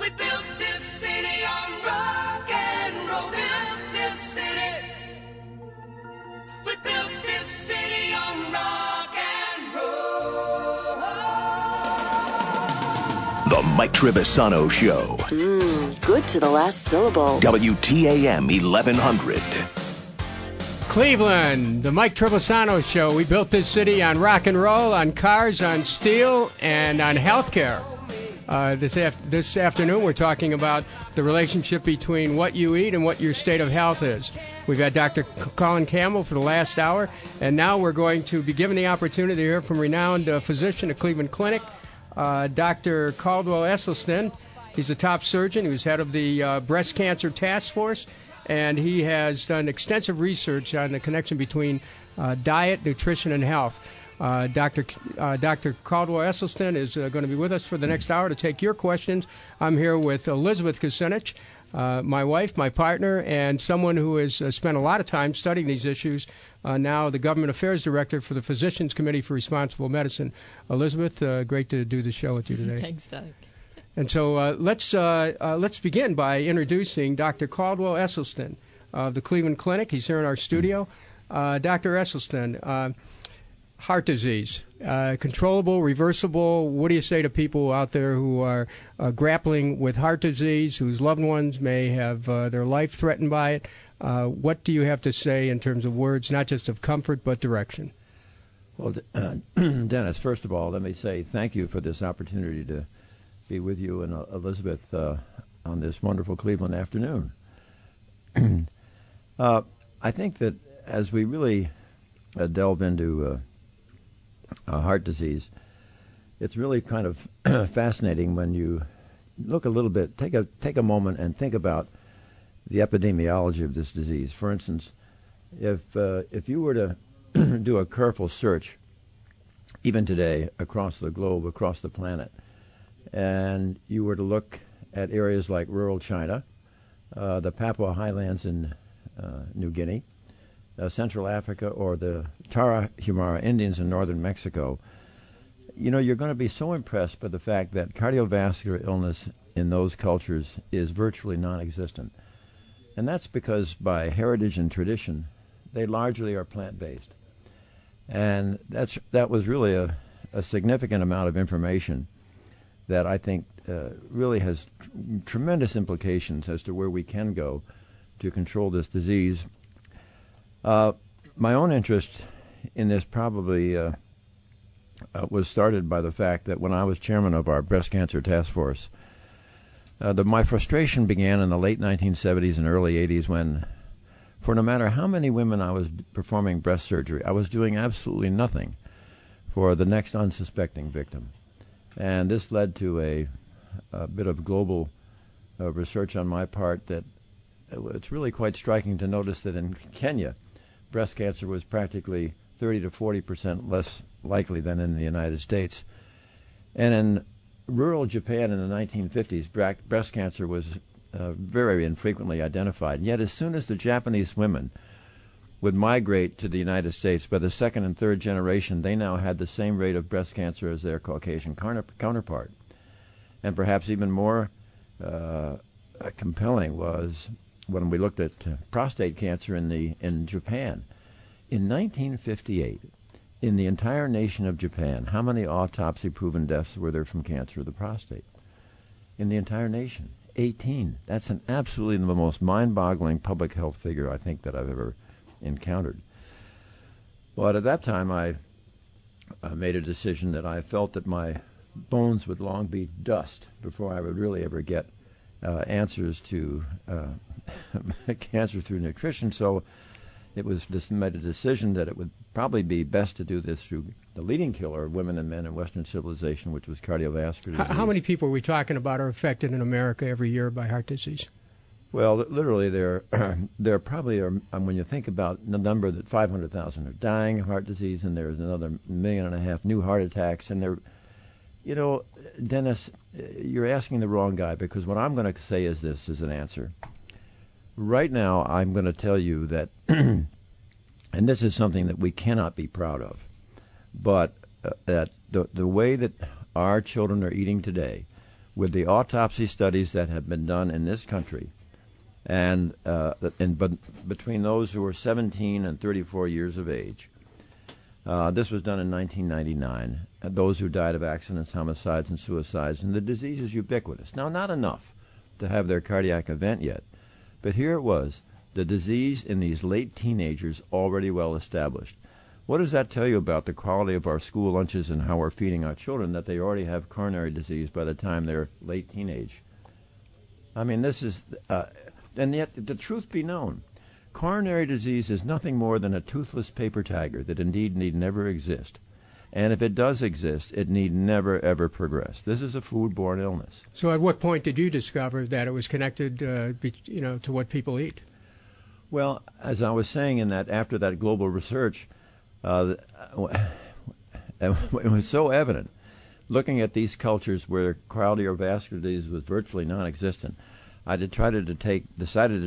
We built this city on rock and roll. Built this city. We built this city on rock and roll. The Mike Trivisonno Show. Good to the last syllable. WTAM 1100. Cleveland, the Mike Trivisonno Show. We built this city on rock and roll, on cars, on steel, and on healthcare. This afternoon, we're talking about the relationship between what you eat and what your state of health is. We've had Dr. Colin Campbell for the last hour, and now we're going to be given the opportunity to hear from renowned physician at Cleveland Clinic, Dr. Caldwell Esselstyn. He's a top surgeon. He was head of the breast cancer task force, and he has done extensive research on the connection between diet, nutrition, and health. Dr. Caldwell Esselstyn is going to be with us for the next hour to take your questions. I'm here with Elizabeth Kucinich, my wife, my partner, and someone who has spent a lot of time studying these issues, now the Government Affairs Director for the Physicians Committee for Responsible Medicine. Elizabeth, great to do the show with you today. Thanks, Doug. And so let's begin by introducing Dr. Caldwell Esselstyn of the Cleveland Clinic. He's here in our studio. Dr. Esselstyn, heart disease, controllable, reversible. What do you say to people out there who are grappling with heart disease, whose loved ones may have their life threatened by it? What do you have to say in terms of words, not just of comfort, but direction? Well, Dennis, first of all, let me say thank you for this opportunity to be with you and Elizabeth on this wonderful Cleveland afternoon. I think that as we really delve into heart disease, it's really kind of fascinating when you look a little bit, take a moment and think about the epidemiology of this disease. For instance, if you were to do a careful search, even today, across the globe, across the planet, and you were to look at areas like rural China, the Papua Highlands in New Guinea, Central Africa, or the Tarahumara Indians in northern Mexico, you know, you're going to be so impressed by the fact that cardiovascular illness in those cultures is virtually non-existent. And that's because by heritage and tradition, they largely are plant-based. And that was really a significant amount of information that I think really has tremendous implications as to where we can go to control this disease. My own interest in this probably was started by the fact that when I was chairman of our breast cancer task force, my frustration began in the late 1970s and early 80s when, for no matter how many women I was performing breast surgery, I was doing absolutely nothing for the next unsuspecting victim. And this led to a bit of global research on my part that it's really quite striking to notice that in Kenya, breast cancer was practically 30 to 40% less likely than in the United States. And in rural Japan in the 1950s, breast cancer was very infrequently identified. Yet as soon as the Japanese women would migrate to the United States, by the second and third generation, they now had the same rate of breast cancer as their Caucasian counterpart. And perhaps even more compelling was when we looked at prostate cancer in Japan. In 1958, in the entire nation of Japan, how many autopsy-proven deaths were there from cancer of the prostate? In the entire nation, 18. That's an absolutely the most mind-boggling public health figure I think that I've ever encountered. But at that time, I made a decision that I felt that my bones would long be dust before I would really ever get answers to cancer through nutrition. So it was just made a decision that it would probably be best to do this through the leading killer of women and men in Western civilization, which was cardiovascular disease. How many people are we talking about are affected in America every year by heart disease? Well, literally, there probably are. When you think about the number that 500,000 are dying of heart disease, and there's another 1.5 million new heart attacks, and there, you know, Dennis, you're asking the wrong guy, because what I'm going to say is this as an answer. Right now, I'm going to tell you that, and this is something that we cannot be proud of, but that the way that our children are eating today, with the autopsy studies that have been done in this country, and between those who were 17 and 34 years of age. This was done in 1999. Those who died of accidents, homicides, and suicides, and the disease is ubiquitous. Now, not enough to have their cardiac event yet, but here it was, the disease in these late teenagers already well established. What does that tell you about the quality of our school lunches and how we're feeding our children, that they already have coronary disease by the time they're late teenage? I mean, this is, and yet the truth be known, coronary disease is nothing more than a toothless paper tiger that indeed need never exist. And if it does exist, it need never, ever progress. This is a food-borne illness. So at what point did you discover that it was connected, to what people eat? Well, as I was saying in that, after that global research, it was so evident, looking at these cultures where cardiovascular disease was virtually non-existent, I decided to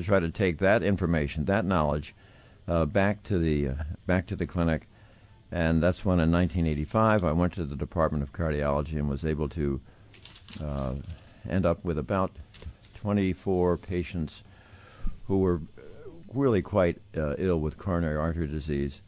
try to take that information, that knowledge, back to the clinic, and that's when in 1985 I went to the Department of Cardiology and was able to end up with about 24 patients who were really quite ill with coronary artery disease,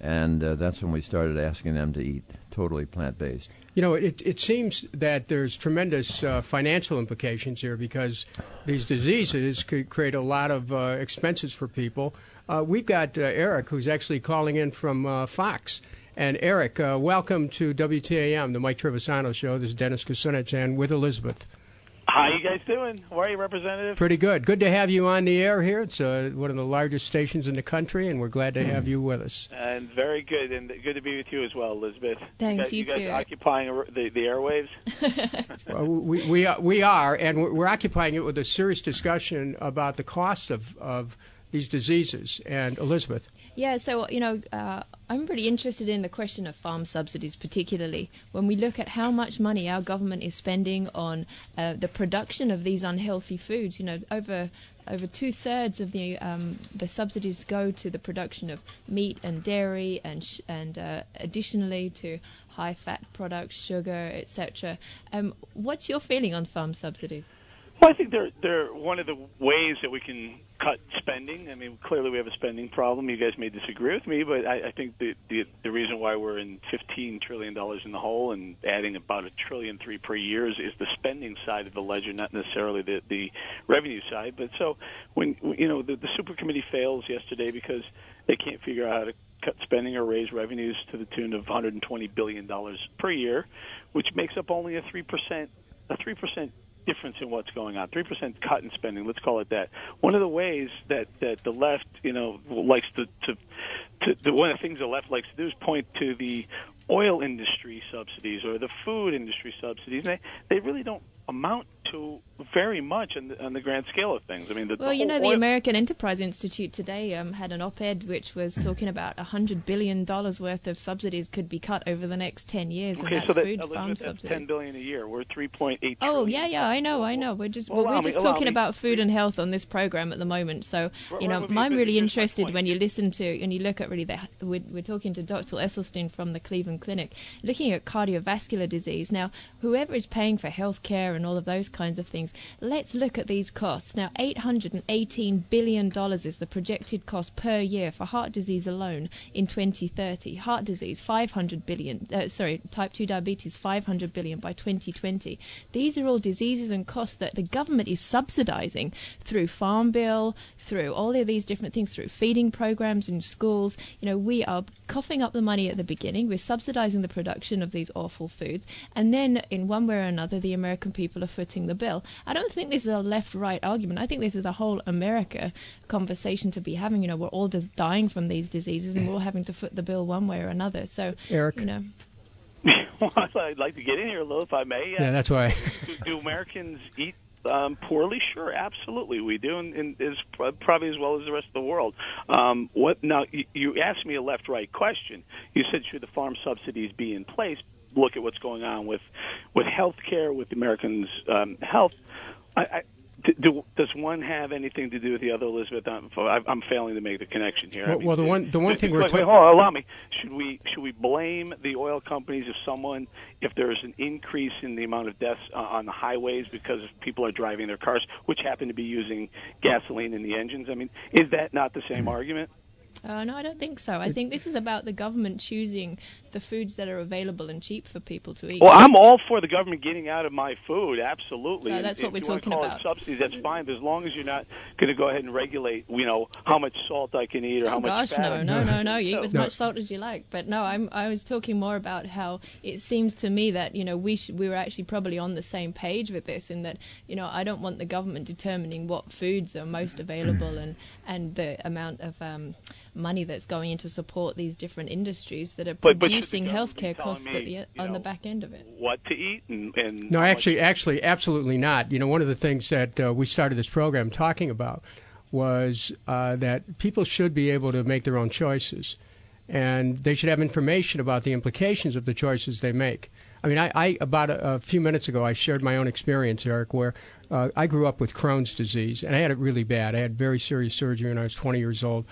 and that's when we started asking them to eat totally plant-based. You know, it seems that there's tremendous financial implications here because these diseases could create a lot of expenses for people. We've got Eric, who's actually calling in from Fox. And Eric, welcome to WTAM, the Mike Trivisonno Show. This is Denis Kucinich, and with Elizabeth. How you guys doing? How are you, Representative? Pretty good. Good to have you on the air here. It's one of the largest stations in the country, and we're glad to have you with us. And very good, and good to be with you as well, Elizabeth. Thanks, you guys too. Occupying the airwaves? We are, and we're occupying it with a serious discussion about the cost of these diseases. And Elizabeth. Yeah, so, I'm really interested in the question of farm subsidies, particularly when we look at how much money our government is spending on the production of these unhealthy foods. Over 2/3 of the subsidies go to the production of meat and dairy, and additionally to high-fat products, sugar, etc. What's your feeling on farm subsidies? Well, I think they're one of the ways that we can cut spending. I mean, clearly we have a spending problem. You guys may disagree with me, but I think the reason why we're in $15 trillion in the hole and adding about $1.3 trillion per year is the spending side of the ledger, not necessarily the revenue side. But so when the super committee fails yesterday because they can't figure out how to cut spending or raise revenues to the tune of $120 billion per year, which makes up only a 3% difference in what's going on, 3% cut in spending, let's call it that. One of the ways that the left, likes to one of the things the left likes to do is point to the oil industry subsidies or the food industry subsidies. They really don't amount to very much on the grand scale of things. I mean, the American Enterprise Institute today had an op-ed which was talking about $100 billion worth of subsidies could be cut over the next 10 years, okay, and that's food farm subsidies. $10 billion a year. We're $3.8 trillion. Oh, yeah, I know. We're just talking about food and health on this program at the moment. So, I'm really interested when you listen to and you look at really we're talking to Dr. Esselstyn from the Cleveland Clinic, looking at cardiovascular disease. Now, whoever is paying for health care and all of those kinds of things, let's look at these costs. Now, $818 billion is the projected cost per year for heart disease alone in 2030. Heart disease, $500 billion. Type 2 diabetes, $500 billion by 2020. These are all diseases and costs that the government is subsidizing through Farm Bill, through all of these different things, through feeding programs in schools. We are coughing up the money at the beginning. We're subsidizing the production of these awful foods. And then, in one way or another, the American people are footing the bill. I don't think this is a left-right argument. I think this is a whole America conversation to be having. We're all just dying from these diseases, and we're all having to foot the bill one way or another. So, Eric. Well, I'd like to get in here a little, if I may. Yeah, that's why. Do Americans eat poorly? Sure, absolutely, we do, and is probably as well as the rest of the world. Now? You asked me a left-right question. You said, should the farm subsidies be in place? Look at what's going on with health care, with Americans' health. does one have anything to do with the other, Elizabeth? I'm failing to make the connection here. Well, the one thing we're talking. Hold on, allow me. Should we blame the oil companies if there is an increase in the amount of deaths on the highways because people are driving their cars, which happen to be using gasoline in the engines? I mean, is that not the same argument? No, I don't think so. I think this is about the government choosing the foods that are available and cheap for people to eat. Well, I'm all for the government getting out of my food, absolutely. So that's what we're talking about. If you want to call it subsidies, that's fine, but as long as you're not going to go ahead and regulate, how much salt I can eat or how much fat. No. You eat as much salt as you like. But no, I was talking more about how it seems to me that we were actually probably on the same page with this, in that I don't want the government determining what foods are most available and the amount of money that's going in to support these different industries that are producing healthcare costs on the back end of it. What to eat and no, actually, absolutely not. One of the things that we started this program talking about was that people should be able to make their own choices, and they should have information about the implications of the choices they make. I mean, I about a few minutes ago, I shared my own experience, Eric, where I grew up with Crohn's disease, and I had it really bad. I had very serious surgery when I was 20 years old.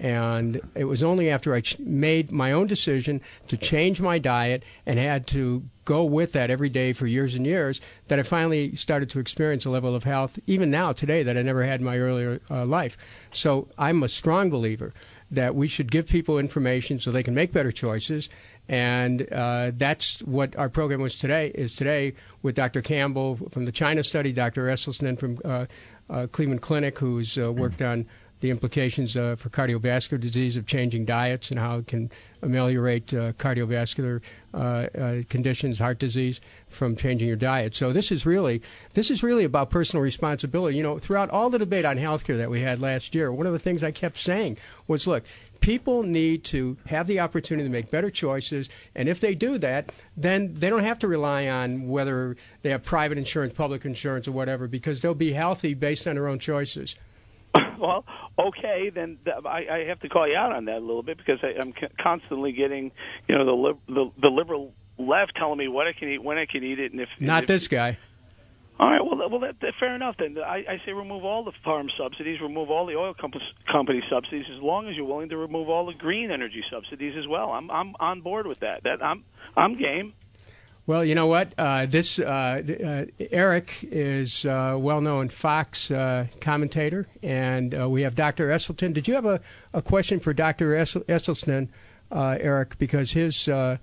And it was only after I made my own decision to change my diet and had to go with that every day for years and years that I finally started to experience a level of health, even now, today, that I never had in my earlier life. So I'm a strong believer that we should give people information so they can make better choices. And that's what our program is today with Dr. Campbell from the China study, Dr. Esselstyn from Cleveland Clinic, who's worked on the implications for cardiovascular disease of changing diets and how it can ameliorate cardiovascular conditions, heart disease, from changing your diet. So this is really about personal responsibility. Throughout all the debate on healthcare that we had last year, one of the things I kept saying was, look, people need to have the opportunity to make better choices, and if they do that, then they don't have to rely on whether they have private insurance, public insurance, or whatever, because they'll be healthy based on their own choices. Well, okay, then I have to call you out on that a little bit, because I'm constantly getting, the liberal left telling me what I can eat, when I can eat it, and if not this guy. All right, well, fair enough then. I say remove all the farm subsidies, remove all the oil company subsidies, as long as you're willing to remove all the green energy subsidies as well. I'm on board with that. I'm game. Well, you know what? Eric is a well-known Fox commentator, and we have Dr. Esselstyn. Did you have a question for Dr. Esselstyn, Eric? Because he's at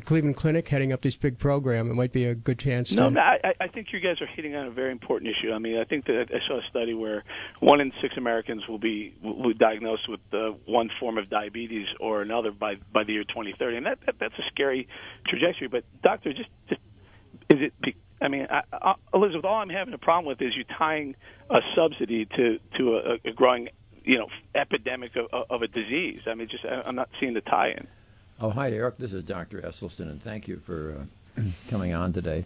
Cleveland Clinic heading up this big program. It might be a good chance to... No, I think you guys are hitting on a very important issue. I mean, I think that I saw a study where 1 in 6 Americans will be diagnosed with one form of diabetes or another by the year 2030, and that's a scary trajectory. But, Doctor, just is it... I mean, Elizabeth, all I'm having a problem with is you tying a subsidy to a growing, epidemic of a disease. I mean, I'm not seeing the tie-in. Oh, hi, Eric. This is Dr. Esselstyn, and thank you for coming on today.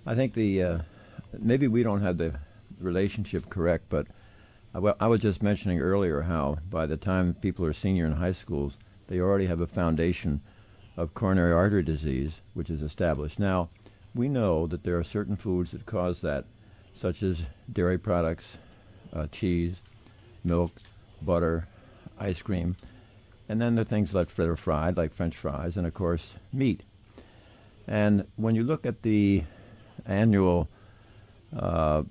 I think maybe we don't have the relationship correct, but I was just mentioning earlier how by the time people are senior in high schools, they already have a foundation of coronary artery disease, which is established. Now, we know that there are certain foods that cause that, such as dairy products, cheese, milk, butter, ice cream, and then the things that are fried, like French fries, and, of course, meat. And when you look at the annual, not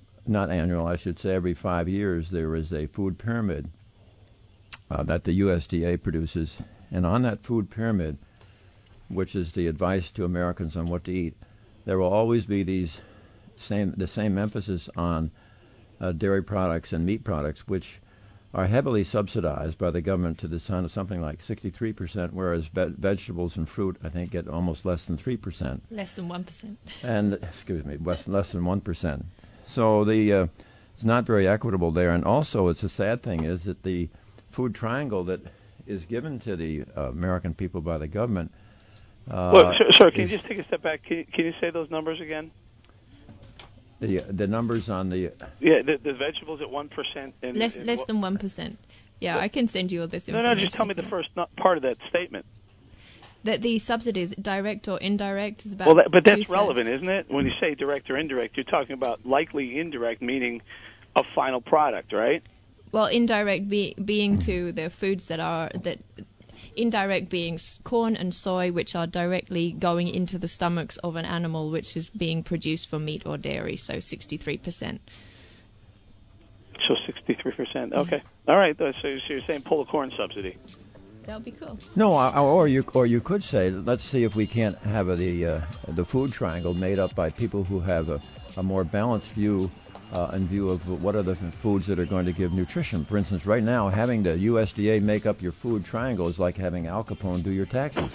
annual, I should say, every 5 years, there is a food pyramid that the USDA produces. And on that food pyramid, which is the advice to Americans on what to eat, there will always be the same emphasis on dairy products and meat products, which are heavily subsidized by the government to the tune of something like 63%, whereas vegetables and fruit, I think, get almost less than 3%. Less than 1%. And, less than 1%. So it's not very equitable there. And also, it's a sad thing is that the food triangle that is given to the American people by the government... Sir, can you just take a step back? Can you say those numbers again? The numbers on the... Yeah, the vegetables at 1%. And less than 1%. Yeah, I can send you all this information. No, just tell me the first part of that statement. That the subsidies, direct or indirect, is about but that's 2/3. relevant, isn't it? When you say direct or indirect, you're talking about likely indirect, meaning a final product, right? Well, indirect being to the foods that indirect being corn and soy, which are directly going into the stomachs of an animal which is being produced for meat or dairy, so 63%. So 63%. Okay. All right. So you're saying pull a corn subsidy. That would be cool. No, or you could say, let's see if we can't have the food triangle made up by people who have a more balanced view in view of what are the foods that are going to give nutrition. For instance, right now, having the USDA make up your food triangle is like having Al Capone do your taxes.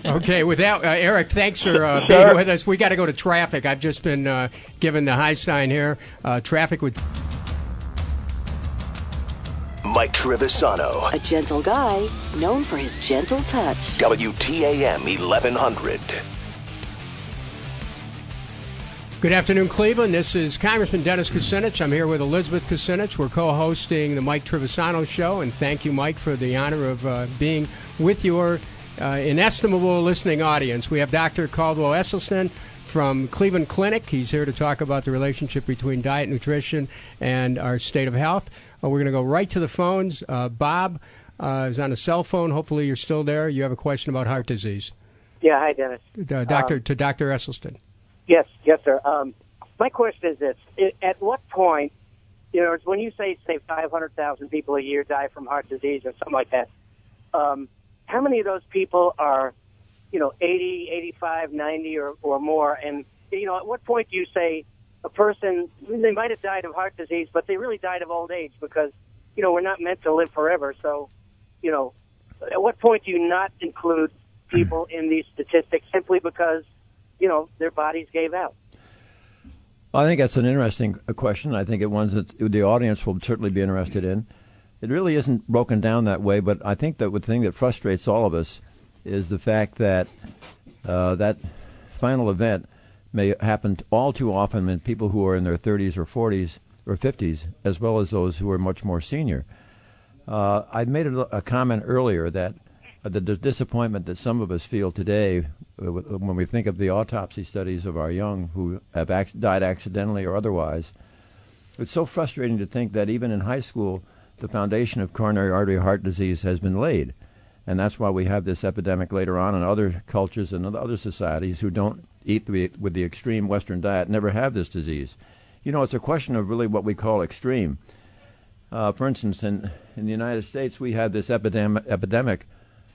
Okay, with that, Eric, thanks for being with us. We got to go to traffic. I've just been given the high sign here. Traffic with Mike Trivisonno. A gentle guy known for his gentle touch. WTAM 1100. Good afternoon, Cleveland. This is Congressman Denis Kucinich. I'm here with Elizabeth Kucinich. We're co-hosting the Mike Trivisonno Show, and thank you, Mike, for the honor of being with your inestimable listening audience. We have Dr. Caldwell Esselstyn from Cleveland Clinic. He's here to talk about the relationship between diet, nutrition, and our state of health. We're going to go right to the phones. Bob is on a cell phone. Hopefully you're still there. You have a question about heart disease. Yeah, hi, Dennis. To Dr. Esselstyn. Yes, sir. My question is this. At what point, when you say 500,000 people a year die from heart disease or something like that, how many of those people are, 80, 85, 90 or more? And, at what point do you say a person, they might have died of heart disease, but they really died of old age because, we're not meant to live forever. So, at what point do you not include people in these statistics simply because, their bodies gave out? Well, I think that's an interesting question. I think it's one that the audience will certainly be interested in. It really isn't broken down that way, but I think that the thing that frustrates all of us is the fact that that final event may happen all too often in people who are in their 30s or 40s or 50s, as well as those who are much more senior. I made a comment earlier that the disappointment that some of us feel today when we think of the autopsy studies of our young who have died accidentally or otherwise, it's so frustrating to think that even in high school, the foundation of coronary artery heart disease has been laid. And that's why we have this epidemic later on in other cultures and other societies who don't eat with the extreme Western diet, never have this disease. It's a question of really what we call extreme. For instance, in the United States, we have this epidemic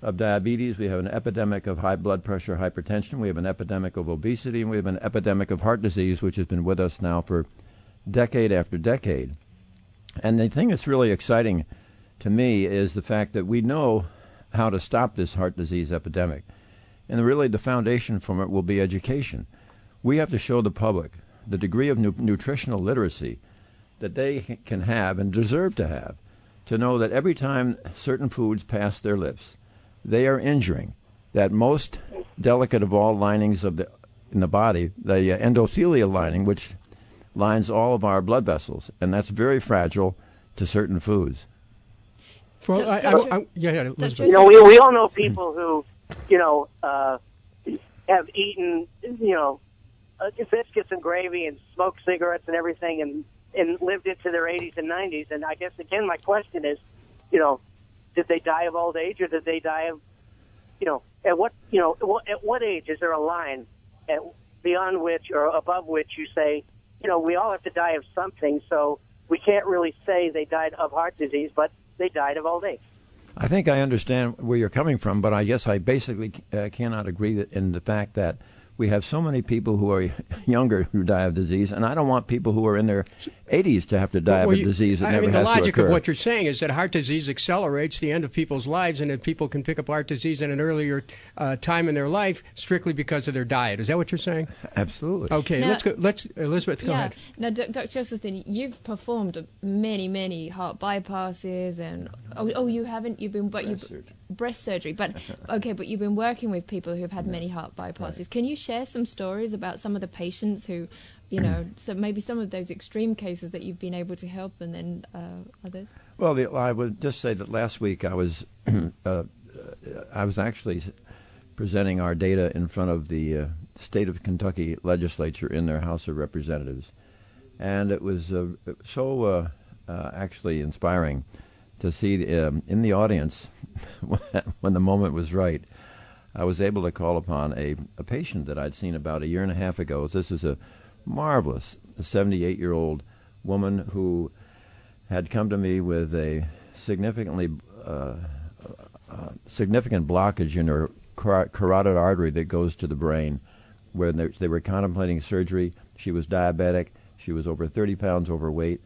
of diabetes, we have an epidemic of high blood pressure, hypertension, we have an epidemic of obesity, and we have an epidemic of heart disease, which has been with us now for decade after decade. And the thing that's really exciting to me is the fact that we know how to stop this heart disease epidemic. And really the foundation from it will be education. We have to show the public the degree of nutritional literacy that they can have and deserve to have, to know that every time certain foods pass their lips, they are injuring that most delicate of all linings in the body, the endothelial lining, which lines all of our blood vessels, and that's very fragile to certain foods. Well, Elizabeth. We all know people who, have eaten, biscuits and gravy and smoked cigarettes and everything and lived into their 80s and 90s. And I guess, again, my question is, did they die of old age or did they die of, at what age is there a line beyond which or above which you say, we all have to die of something, so we can't really say they died of heart disease, but they died of old age. I think I understand where you're coming from, but I guess I basically cannot agree in the fact that we have so many people who are younger who die of disease, and I don't want people who are in their 80s to have to die of a disease that never has to occur. The logic of what you're saying is that heart disease accelerates the end of people's lives, and that people can pick up heart disease at an earlier time in their life strictly because of their diet. Is that what you're saying? Absolutely. Okay, let's go. Elizabeth, go ahead. Now, Dr. Esselstyn, you've performed many heart bypasses, and you haven't. You've been, breast surgery. But okay, but you've been working with people who have had many heart bypasses. Right. Can you share some stories about some of the patients who, so maybe some of those extreme cases that you've been able to help, and then others? Well, I would just say that last week I was actually presenting our data in front of the state of Kentucky legislature in their House of Representatives. And it was so actually inspiring to see in the audience, when the moment was right, I was able to call upon a patient that I'd seen about a year and a half ago. This is a marvelous 78-year-old woman who had come to me with a significant blockage in her carotid artery that goes to the brain, where they were contemplating surgery. She was diabetic. She was over 30 pounds overweight.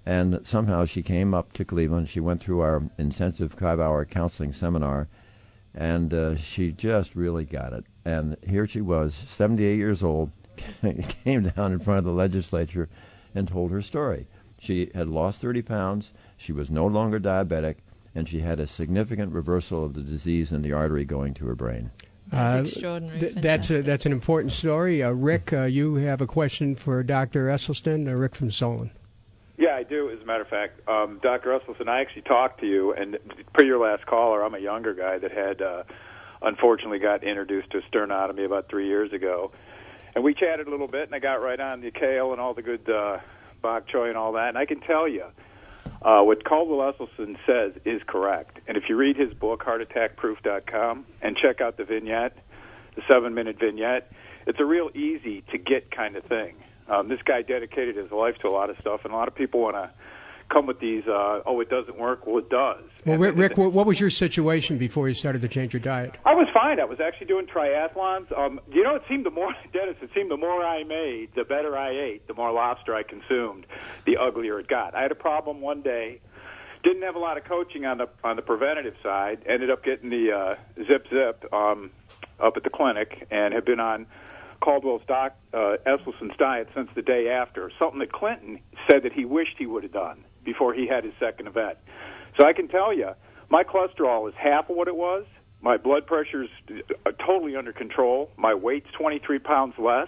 And somehow she came up to Cleveland. She went through our intensive 5-hour counseling seminar, and she just really got it. And here she was, 78 years old, came down in front of the legislature and told her story. She had lost 30 pounds. She was no longer diabetic, and she had a significant reversal of the disease in the artery going to her brain. That's extraordinary. That's an important story. Rick, you have a question for Dr. Esselstyn. Rick from Solon. Yeah, I do, as a matter of fact. Dr. Esselstyn, I actually talked to you, and per your last caller, I'm a younger guy that had unfortunately got introduced to sternotomy about 3 years ago. And we chatted a little bit, and I got right on the kale and all the good bok choy and all that. And I can tell you, what Caldwell Esselstyn says is correct. And if you read his book, heartattackproof.com, and check out the vignette, the 7-minute vignette, it's a real easy-to-get kind of thing. This guy dedicated his life to a lot of stuff, and a lot of people want to come with these, it doesn't work. Well, it does. Well, Rick, what was your situation before you started to change your diet? I was fine. I was actually doing triathlons. It seemed the more I made, the better I ate, the more lobster I consumed, the uglier it got. I had a problem one day. Didn't have a lot of coaching on the preventative side. Ended up getting the Zip up at the clinic, and have been on Caldwell's Esselstyn's diet since the day after, something that Clinton said that he wished he would have done before he had his second event. So I can tell you, my cholesterol is half of what it was. My blood pressure's totally under control. My weight's 23 pounds less.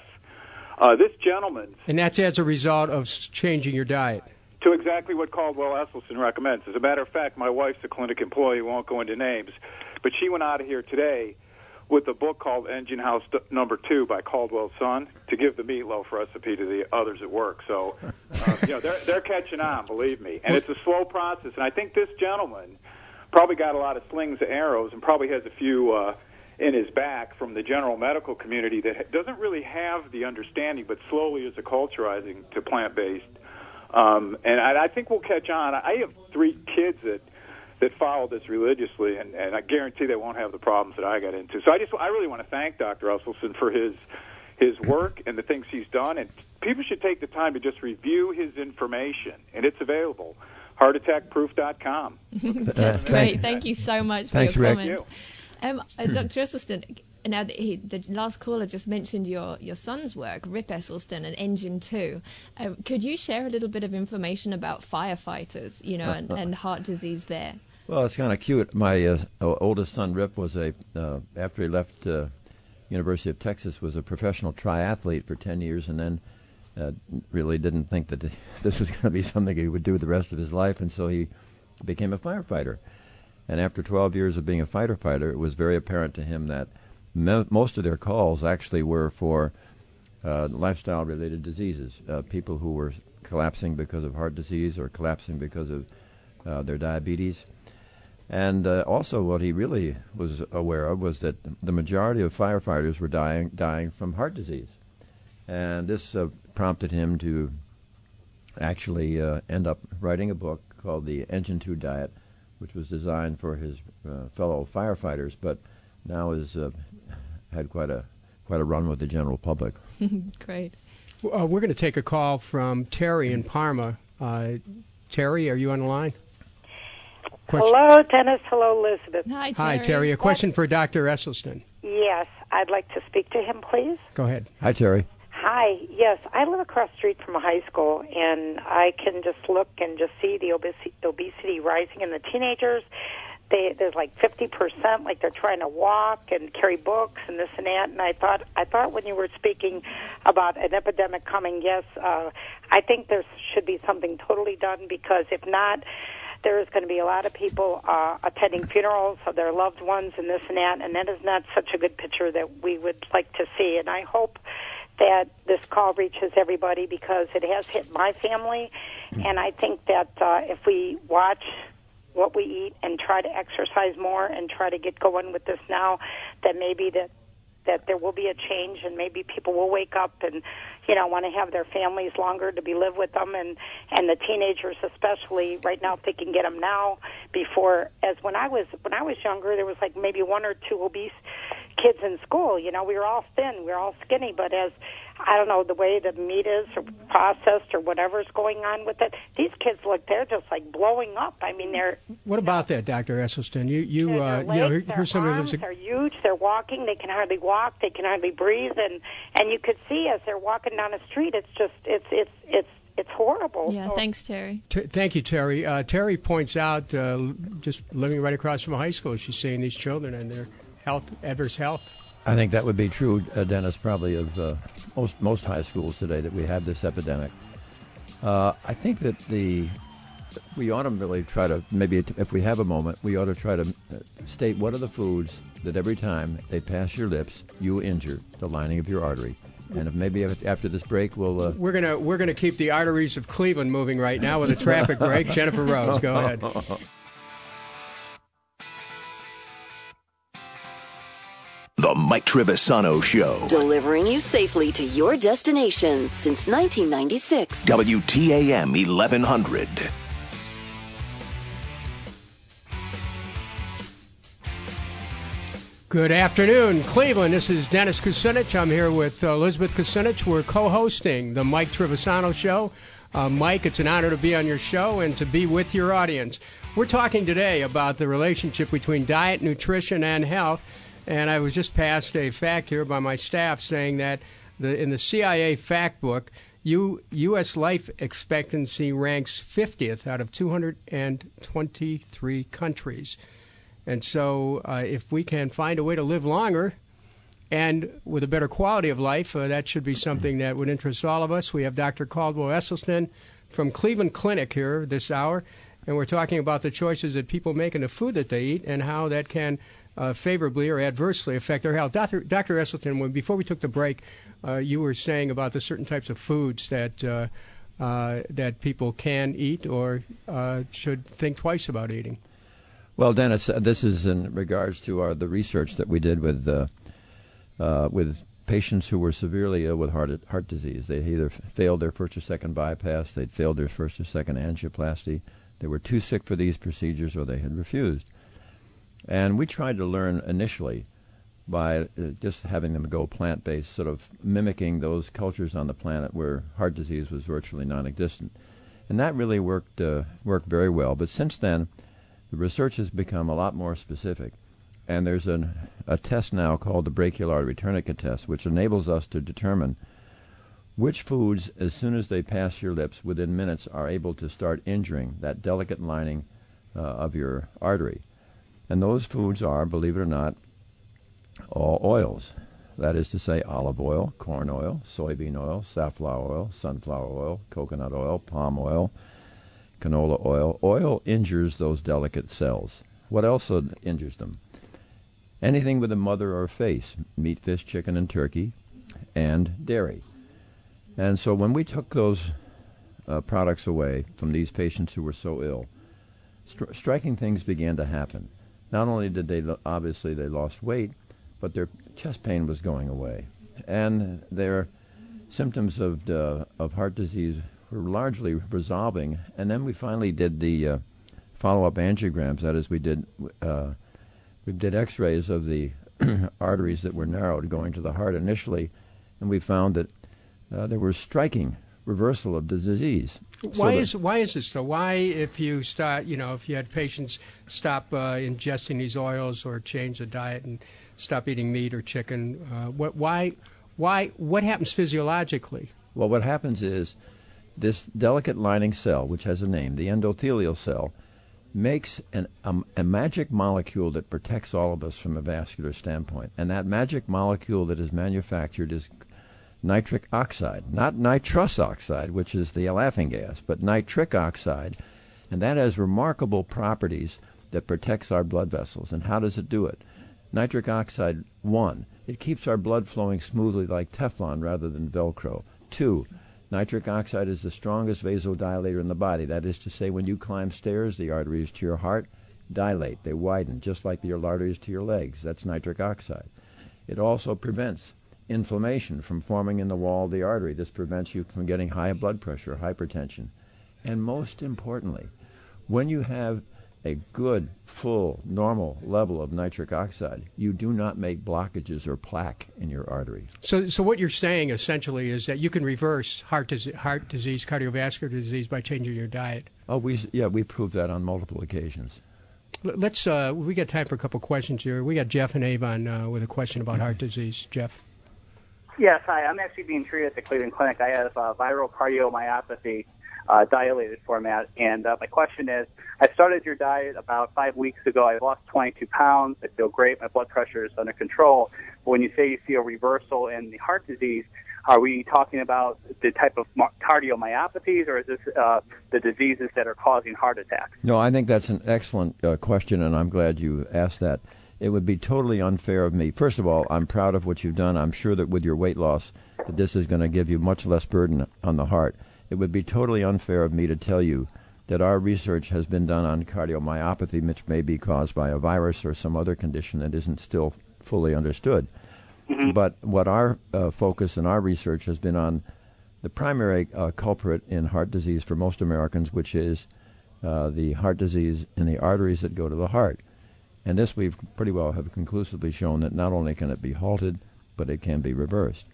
This gentleman... And that's as a result of changing your diet. To exactly what Caldwell Esselstyn recommends. As a matter of fact, my wife's a clinic employee, won't go into names, but she went out of here today with a book called Engine House Number 2 by Caldwell's son to give the meatloaf recipe to the others at work. So, they're catching on, believe me. And it's a slow process. And I think this gentleman probably got a lot of slings and arrows and probably has a few in his back from the general medical community that doesn't really have the understanding, but slowly is acculturizing to plant-based. And I think we'll catch on. I have 3 kids that follow this religiously, and I guarantee they won't have the problems that I got into. So I really want to thank Dr. Esselstyn for his work and the things he's done, and people should take the time to just review his information, and it's available, heartattackproof.com. That's great. Thank you so much for your comments. Dr. Esselstyn, now the last caller just mentioned your son's work, Rip Esselstyn, and Engine 2. Could you share a little bit of information about firefighters, and heart disease there? Well, it's kind of cute. My oldest son, Rip, was after he left University of Texas, was a professional triathlete for 10 years, and then really didn't think that this was going to be something he would do the rest of his life, and so he became a firefighter. And after 12 years of being a firefighter, it was very apparent to him that most of their calls actually were for lifestyle-related diseases, people who were collapsing because of heart disease or collapsing because of their diabetes. And also what he really was aware of was that the majority of firefighters were dying from heart disease. And this prompted him to actually end up writing a book called The Engine 2 Diet, which was designed for his fellow firefighters, but now has had quite a run with the general public. Great. We're going to take a call from Terry in Parma. Terry, are you on the line? Hello, Dennis. Hello, Elizabeth. Hi, Terry. Hi, Terry. A question for Dr. Esselstyn. Yes, I'd like to speak to him, please. Go ahead. Hi, Terry. Hi. Yes, I live across the street from a high school, and I can just look and just see the obesity rising in the teenagers. There's like 50%, like they're trying to walk and carry books and this and that. And I thought when you were speaking about an epidemic coming, yes, I think there should be something totally done, because if not, there's going to be a lot of people attending funerals of their loved ones and this and that is not such a good picture that we would like to see. And I hope that this call reaches everybody because it has hit my family, and I think that if we watch what we eat and try to exercise more and try to get going with this now, that maybe that there will be a change, and maybe people will wake up and want to have their families longer to be live with them, and the teenagers especially right now, if they can get them now. Before, as when I was younger, there was like maybe one or two obese kids in school. We were all thin, we were all skinny, but as I don't know, the way the meat is or processed or whatever's going on with it, these kids they're just like blowing up. I mean, they're... What about that, Dr. Esselstyn? Here's somebody who lives... They're huge, they're walking, they can hardly walk, they can hardly breathe, and you could see as they're walking down the street, it's just, it's horrible. Yeah, thanks, Terry. Thank you, Terry. Terry points out, just living right across from a high school, she's seeing these children and their adverse health. I think that would be true, Dennis, probably of most high schools today, that we have this epidemic. I think that we ought to really try to, maybe if we have a moment, we ought to try to state what are the foods that every time they pass your lips, you injure the lining of your artery. And maybe after this break, we'll... We're gonna keep the arteries of Cleveland moving right now with a traffic break. Jennifer Rose, go ahead. The Mike Trivisonno Show. Delivering you safely to your destination since 1996. WTAM 1100. Good afternoon, Cleveland. This is Denis Kucinich. I'm here with Elizabeth Kucinich. We're co-hosting the Mike Trivisonno Show. Mike, it's an honor to be on your show and to be with your audience. We're talking today about the relationship between diet, nutrition, and health. And I was just passed a fact here by my staff saying that in the CIA fact book, U.S. life expectancy ranks 50th out of 223 countries. And so if we can find a way to live longer and with a better quality of life, that should be something that would interest all of us. We have Dr. Caldwell Esselstyn from Cleveland Clinic here this hour, and we're talking about the choices that people make in the food that they eat and how that can favorably or adversely affect their health. Dr. Esselstyn, before we took the break, you were saying about the certain types of foods that people can eat or should think twice about eating. Well, Dennis, this is in regards to the research that we did with patients who were severely ill with heart disease. They either failed their first or second bypass, they'd failed their first or second angioplasty, they were too sick for these procedures, or they had refused. And we tried to learn initially by just having them go plant-based, sort of mimicking those cultures on the planet where heart disease was virtually non-existent. And that really worked very well. But since then, the research has become a lot more specific. And there's a test now called the brachial artery tourniquet test, which enables us to determine which foods, as soon as they pass your lips, within minutes, are able to start injuring that delicate lining of your artery. And those foods are, believe it or not, all oils. That is to say, olive oil, corn oil, soybean oil, safflower oil, sunflower oil, coconut oil, palm oil, canola oil. Oil injures those delicate cells. What else injures them? Anything with a mother or face, meat, fish, chicken, and turkey, and dairy. And so when we took those products away from these patients who were so ill, striking things began to happen. Not only did they lost weight, but their chest pain was going away, and their symptoms of heart disease were largely resolving. And then we finally did the follow-up angiograms. That is, we did X-rays of the arteries that were narrowed going to the heart initially, and we found that there was striking reversal of the disease. Why is this so? Why, if you if you had patients stop ingesting these oils or change the diet and stop eating meat or chicken, what happens physiologically? Well, what happens is this delicate lining cell, which has a name, the endothelial cell, makes a magic molecule that protects all of us from a vascular standpoint. And that magic molecule that is manufactured is nitric oxide, not nitrous oxide, which is the laughing gas, but nitric oxide. And that has remarkable properties that protects our blood vessels. And how does it do it? Nitric oxide, 1, it keeps our blood flowing smoothly like Teflon rather than Velcro. 2, nitric oxide is the strongest vasodilator in the body. That is to say, when you climb stairs, the arteries to your heart dilate, they widen, just like your arteries to your legs. That's nitric oxide. It also prevents inflammation from forming in the wall of the artery. This prevents you from getting high blood pressure, hypertension. And most importantly, when you have a good, full, normal level of nitric oxide, you do not make blockages or plaque in your artery. So what you're saying essentially is that you can reverse heart disease, cardiovascular disease by changing your diet. Oh, we proved that on multiple occasions. Let's. We got time for a couple questions here. We got Jeff and Avon with a question about heart disease. Jeff. Yes, hi. I'm actually being treated at the Cleveland Clinic. I have viral cardiomyopathy, dilated format, and my question is, I started your diet about 5 weeks ago. I lost 22 pounds. I feel great. My blood pressure is under control. But when you say you see a reversal in the heart disease, are we talking about the type of cardiomyopathies, or is this the diseases that are causing heart attacks? No, I think that's an excellent question, and I'm glad you asked that. It would be totally unfair of me. First of all, I'm proud of what you've done. I'm sure that with your weight loss, that this is going to give you much less burden on the heart. It would be totally unfair of me to tell you that our research has been done on cardiomyopathy, which may be caused by a virus or some other condition that isn't still fully understood. Mm-hmm. But what our focus in our research has been on the primary culprit in heart disease for most Americans, which is the heart disease in the arteries that go to the heart. And this we've pretty well have conclusively shown that not only can it be halted, but it can be reversed.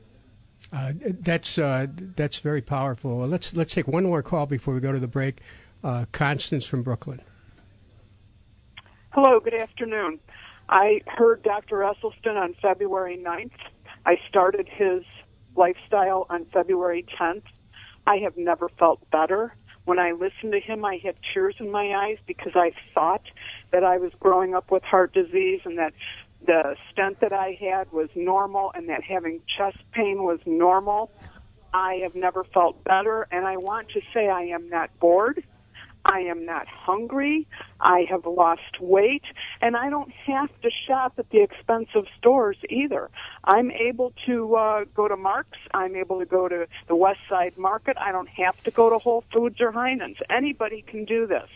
That's very powerful. Let's take one more call before we go to the break. Constance from Brooklyn. Hello, good afternoon. I heard Dr. Esselstyn on February 9th. I started his lifestyle on February 10th. I have never felt better. When I listened to him, I had tears in my eyes because I thought that I was growing up with heart disease and that the stent that I had was normal and that having chest pain was normal. I have never felt better, and I want to say I am not bored. I am not hungry. I have lost weight, and I don't have to shop at the expensive stores either. I'm able to go to Mark's. I'm able to go to the West Side Market. I don't have to go to Whole Foods or Heinen's. Anybody can do this.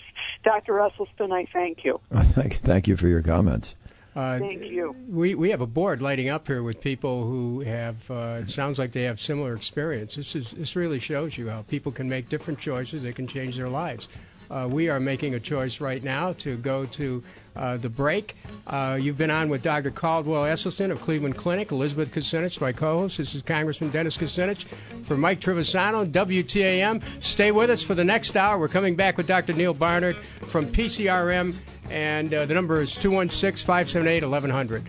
Dr. Esselstyn, I thank you. Thank you for your comments. Thank you. We have a board lighting up here with people who have, it sounds like they have similar experience. This really shows you how people can make different choices. They can change their lives. We are making a choice right now to go to the break. You've been on with Dr. Caldwell Esselstyn of Cleveland Clinic, Elizabeth Kucinich, my co-host. This is Congressman Denis Kucinich. For Mike Trivisonno, WTAM. Stay with us for the next hour. We're coming back with Dr. Neil Barnard from PCRM, and the number is 216-578-1100.